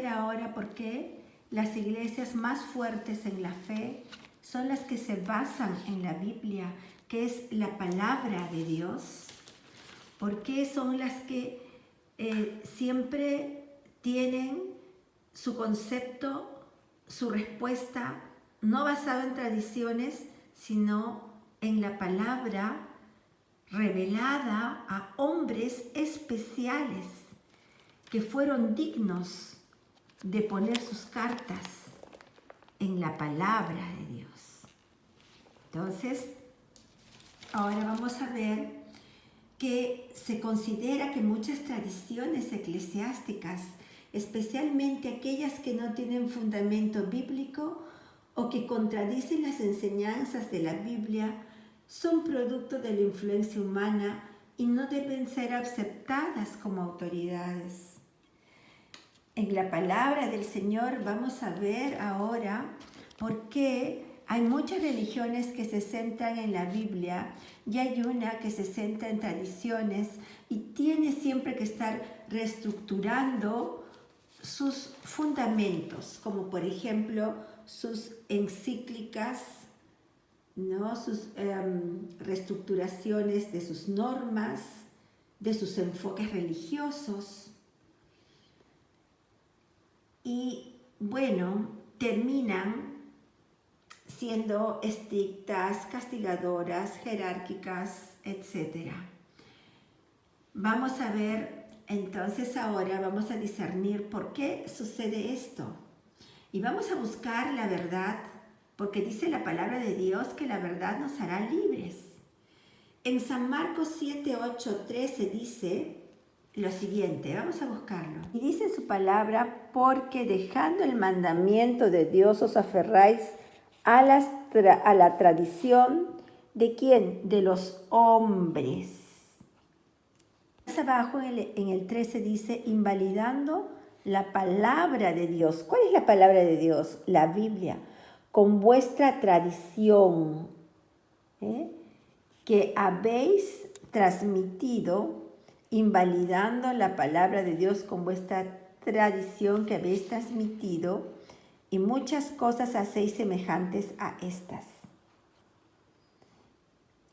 ver ahora por qué las iglesias más fuertes en la fe son las que se basan en la Biblia, que es la palabra de Dios. ¿Por qué son las que siempre tienen su concepto, su respuesta, no basado en tradiciones, sino en la palabra revelada a hombres especiales que fueron dignos de poner sus cartas en la palabra de Dios? Entonces, ahora vamos a ver que se considera que muchas tradiciones eclesiásticas, especialmente aquellas que no tienen fundamento bíblico o que contradicen las enseñanzas de la Biblia, son producto de la influencia humana y no deben ser aceptadas como autoridades. En la palabra del Señor vamos a ver ahora por qué hay muchas religiones que se centran en la Biblia y hay una que se centra en tradiciones y tiene siempre que estar reestructurando sus fundamentos, como por ejemplo sus encíclicas, ¿no? Sus reestructuraciones de sus normas, de sus enfoques religiosos. Y bueno, terminan siendo estrictas, castigadoras, jerárquicas, etc. Vamos a ver, entonces ahora vamos a discernir por qué sucede esto. Y vamos a buscar la verdad, porque dice la palabra de Dios que la verdad nos hará libres. En San Marcos 7, 8, 13 dice lo siguiente, vamos a buscarlo. Y dice su palabra, porque dejando el mandamiento de Dios os aferráis a la tradición ¿de quién? De los hombres. Más abajo en el 13 dice, invalidando la palabra de Dios. ¿Cuál es la palabra de Dios? La Biblia. Con vuestra tradición, que habéis transmitido, invalidando la palabra de Dios con vuestra tradición que habéis transmitido, y muchas cosas hacéis semejantes a estas.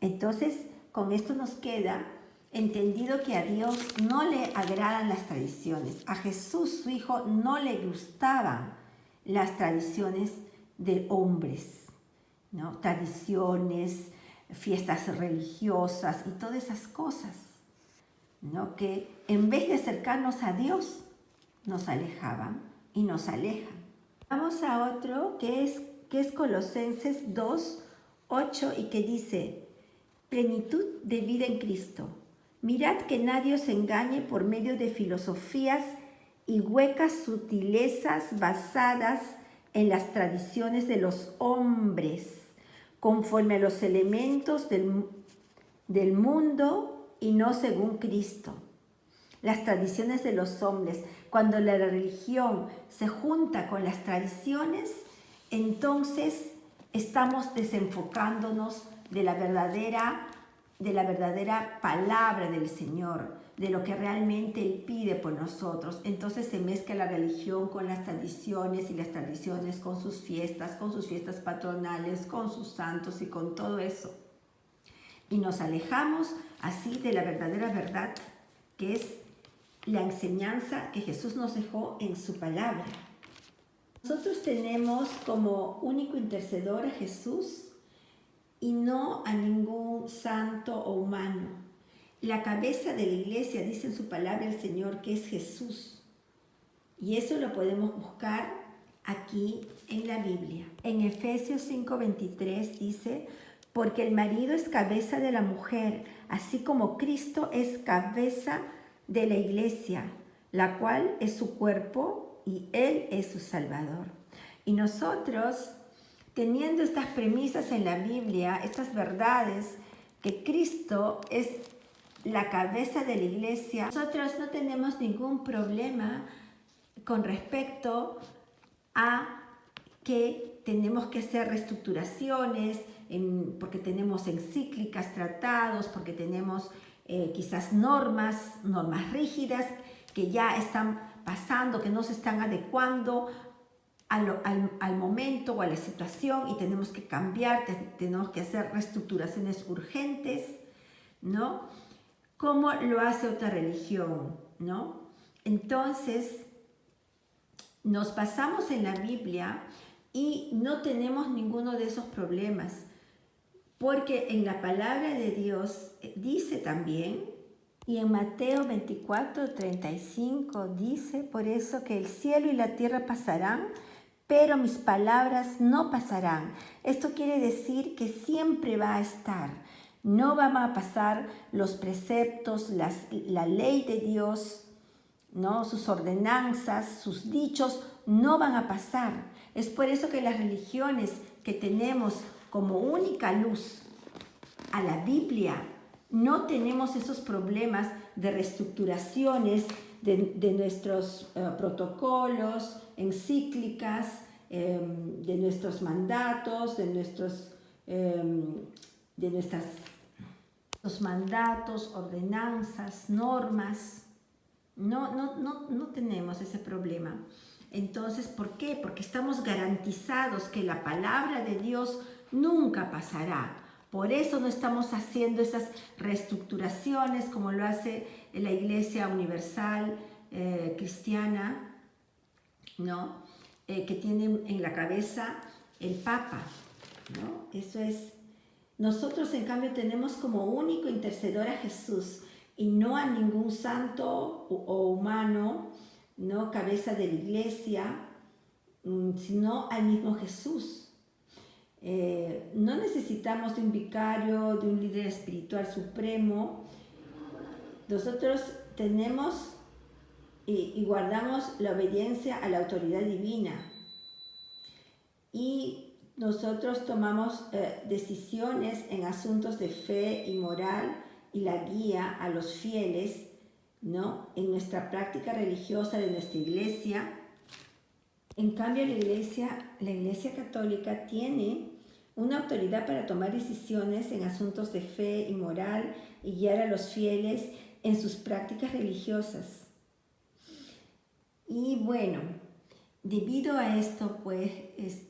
Entonces, con esto nos queda entendido que a Dios no le agradan las tradiciones. A Jesús, su Hijo, no le gustaban las tradiciones de hombres, ¿no? Tradiciones, fiestas religiosas y todas esas cosas, ¿no? Que en vez de acercarnos a Dios, nos alejaban y nos alejan. Vamos a otro que es Colosenses 2, 8 y que dice, plenitud de vida en Cristo. Mirad que nadie os engañe por medio de filosofías y huecas sutilezas basadas en las tradiciones de los hombres, conforme a los elementos del mundo y no según Cristo. Las tradiciones de los hombres. Cuando la religión se junta con las tradiciones, entonces estamos desenfocándonos de la verdadera palabra del Señor, de lo que realmente Él pide por nosotros. Entonces se mezcla la religión con las tradiciones y las tradiciones con sus fiestas patronales, con sus santos y con todo eso. Y nos alejamos así de la verdadera verdad, que es la enseñanza que Jesús nos dejó en su palabra. Nosotros tenemos como único intercedor a Jesús y no a ningún santo o humano. La cabeza de la iglesia, dice en su palabra el Señor, que es Jesús. Y eso lo podemos buscar aquí en la Biblia. En Efesios 5:23 dice, porque el marido es cabeza de la mujer, así como Cristo es cabeza de la iglesia, la cual es su cuerpo y Él es su Salvador. Y nosotros, teniendo estas premisas en la Biblia, estas verdades, que Cristo es la cabeza de la iglesia, nosotros no tenemos ningún problema con respecto a que tenemos que hacer reestructuraciones, porque tenemos encíclicas, tratados, porque tenemos quizás normas rígidas que ya están pasando, que no se están adecuando al momento o a la situación y tenemos que cambiar, tenemos que hacer reestructuraciones urgentes, ¿no? Como lo hace otra religión, ¿no? Entonces, nos basamos en la Biblia y no tenemos ninguno de esos problemas, porque en la palabra de Dios dice también, y en Mateo 24:35 dice, por eso que el cielo y la tierra pasarán, pero mis palabras no pasarán. Esto quiere decir que siempre va a estar. No van a pasar los preceptos, la ley de Dios, ¿no? Sus ordenanzas, sus dichos, no van a pasar. Es por eso que las religiones que tenemos como única luz a la Biblia, no tenemos esos problemas de reestructuraciones de nuestros protocolos, encíclicas, de nuestros mandatos, los mandatos, ordenanzas, normas. No tenemos ese problema. Entonces, ¿por qué? Porque estamos garantizados que la palabra de Dios nunca pasará. Por eso no estamos haciendo esas reestructuraciones como lo hace la Iglesia Universal Cristiana, ¿no? Que tiene en la cabeza el Papa, ¿no? Eso es. Nosotros, en cambio, tenemos como único intercedor a Jesús y no a ningún santo o humano, ¿no? Cabeza de la Iglesia, sino al mismo Jesús. No necesitamos de un vicario, de un líder espiritual supremo. Nosotros tenemos y guardamos la obediencia a la autoridad divina. Y nosotros tomamos decisiones en asuntos de fe y moral y la guía a los fieles, ¿no? En nuestra práctica religiosa de nuestra iglesia. En cambio, la iglesia católica tiene una autoridad para tomar decisiones en asuntos de fe y moral y guiar a los fieles en sus prácticas religiosas. Y bueno, debido a esto, pues,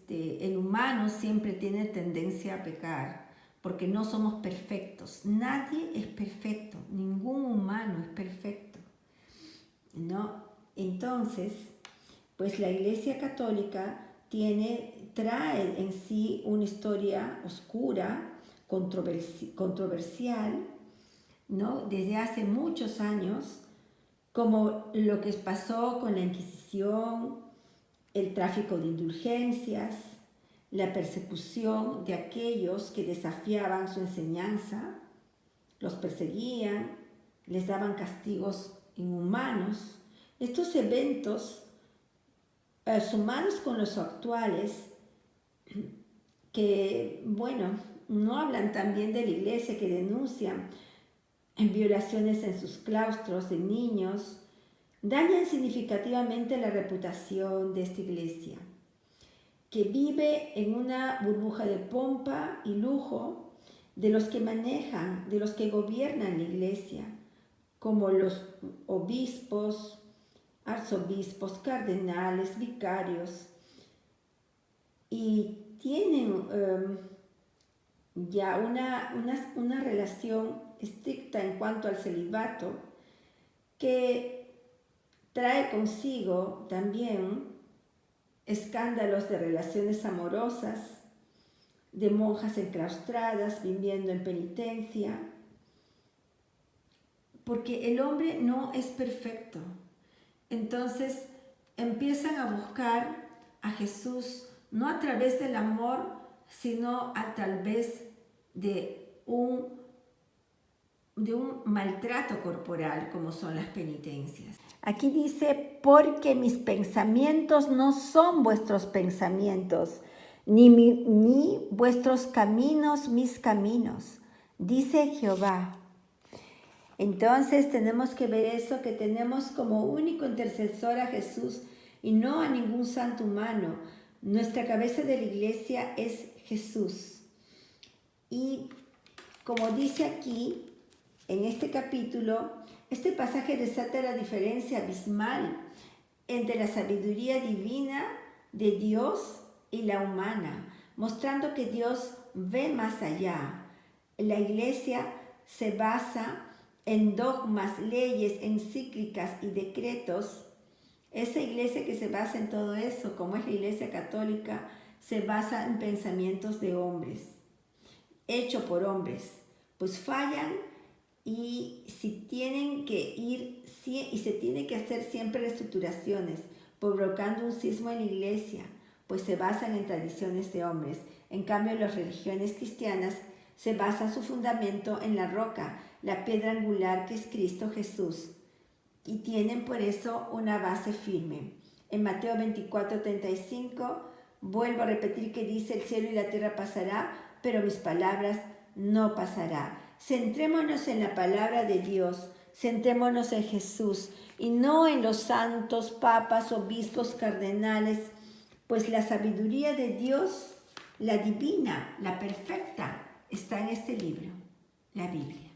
el humano siempre tiene tendencia a pecar, porque no somos perfectos. Nadie es perfecto, ningún humano es perfecto, ¿no? Entonces, pues la Iglesia Católica trae en sí una historia oscura, controversial, ¿no? Desde hace muchos años, como lo que pasó con la Inquisición, el tráfico de indulgencias, la persecución de aquellos que desafiaban su enseñanza, los perseguían, les daban castigos inhumanos. Estos eventos sumados con los actuales, que, bueno, no hablan también de la iglesia, que denuncian violaciones en sus claustros de niños, dañan significativamente la reputación de esta iglesia, que vive en una burbuja de pompa y lujo de los que manejan, de los que gobiernan la iglesia, como los obispos, arzobispos, cardenales, vicarios, y tienen ya una relación estricta en cuanto al celibato, que trae consigo también escándalos de relaciones amorosas, de monjas enclaustradas viviendo en penitencia, porque el hombre no es perfecto. Entonces empiezan a buscar a Jesús no a través del amor, sino a través de un maltrato corporal, como son las penitencias. Aquí dice, porque mis pensamientos no son vuestros pensamientos, ni vuestros caminos mis caminos, dice Jehová. Entonces tenemos que ver eso, que tenemos como único intercesor a Jesús y no a ningún santo humano. Nuestra cabeza de la iglesia es Jesús. Y como dice aquí, en este capítulo, este pasaje desata la diferencia abismal entre la sabiduría divina de Dios y la humana, mostrando que Dios ve más allá. La Iglesia se basa en dogmas, leyes, encíclicas y decretos. Esa iglesia que se basa en todo eso, como es la Iglesia Católica, se basa en pensamientos de hombres, hecho por hombres, pues fallan y se tienen que hacer siempre reestructuraciones, provocando un sismo en la iglesia, pues se basan en tradiciones de hombres. En cambio, las religiones cristianas se basan su fundamento en la roca, la piedra angular que es Cristo Jesús, y tienen por eso una base firme. En Mateo 24:35 vuelvo a repetir que dice: el cielo y la tierra pasará, pero mis palabras no pasarán. Centrémonos en la palabra de Dios, centrémonos en Jesús y no en los santos, papas, obispos, cardenales, pues la sabiduría de Dios, la divina, la perfecta, está en este libro, la Biblia.